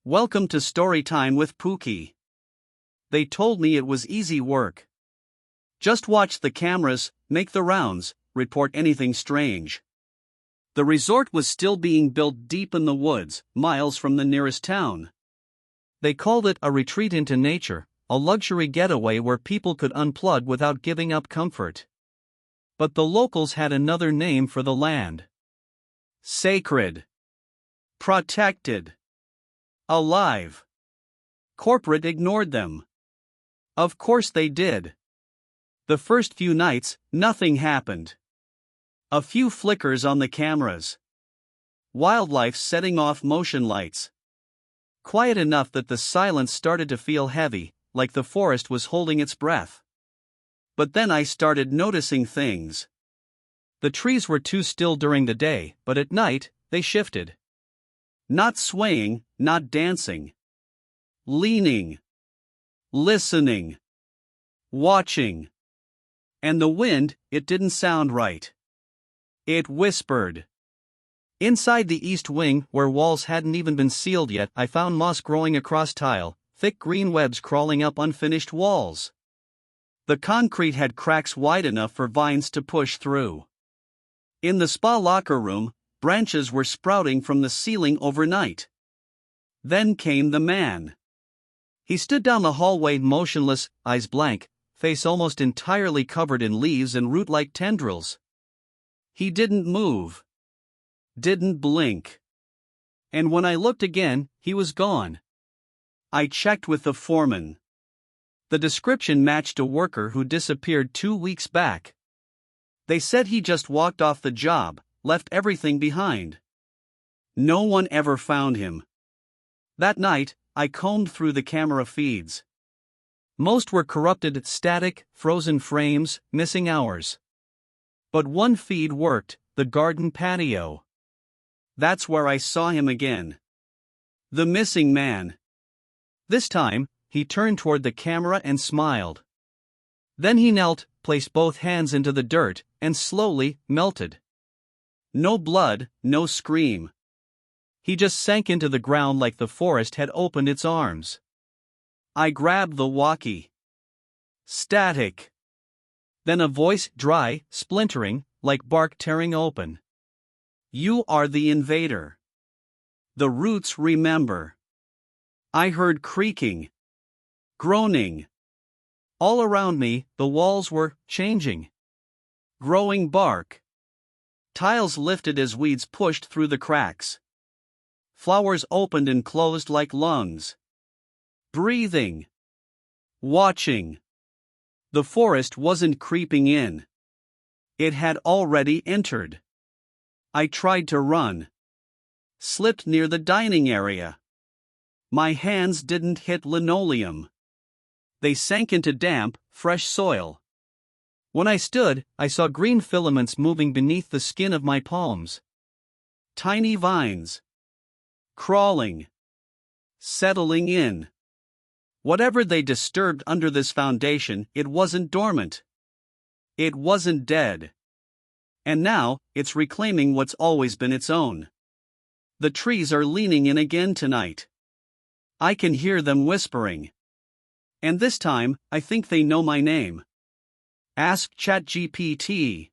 Welcome to Storytime with Pookie. They told me it was easy work. Just watch the cameras, make the rounds, report anything strange. The resort was still being built deep in the woods, miles from the nearest town. They called it a retreat into nature, a luxury getaway where people could unplug without giving up comfort. But the locals had another name for the land. Sacred. Protected. Alive. Corporate ignored them. Of course they did. The first few nights, nothing happened. A few flickers on the cameras. Wildlife setting off motion lights. Quiet enough that the silence started to feel heavy, like the forest was holding its breath. But then I started noticing things. The trees were too still during the day, but at night, they shifted. Not swaying, not dancing. Leaning. Listening. Watching. And the wind, it didn't sound right. It whispered. Inside the east wing, where walls hadn't even been sealed yet, I found moss growing across tile, thick green webs crawling up unfinished walls. The concrete had cracks wide enough for vines to push through. In the spa locker room, branches were sprouting from the ceiling overnight. Then came the man. He stood down the hallway motionless, eyes blank, face almost entirely covered in leaves and root-like tendrils. He didn't move. Didn't blink. And when I looked again, he was gone. I checked with the foreman. The description matched a worker who disappeared 2 weeks back. They said he just walked off the job, left everything behind. No one ever found him. That night, I combed through the camera feeds. Most were corrupted, static, frozen frames, missing hours. But one feed worked, the garden patio. That's where I saw him again. The missing man. This time, he turned toward the camera and smiled. Then he knelt, placed both hands into the dirt, and slowly melted. No blood, no scream. He just sank into the ground like the forest had opened its arms. I grabbed the walkie. Static. Then a voice, dry, splintering, like bark tearing open. You are the invader. The roots remember. I heard creaking. Groaning. All around me, the walls were changing. Growing bark. Tiles lifted as weeds pushed through the cracks. Flowers opened and closed like lungs. Breathing. Watching. The forest wasn't creeping in. It had already entered. I tried to run. Slipped near the dining area. My hands didn't hit linoleum. They sank into damp, fresh soil. When I stood, I saw green filaments moving beneath the skin of my palms. Tiny vines. Crawling. Settling in. Whatever they disturbed under this foundation, it wasn't dormant. It wasn't dead. And now, it's reclaiming what's always been its own. The trees are leaning in again tonight. I can hear them whispering. And this time, I think they know my name. Ask ChatGPT.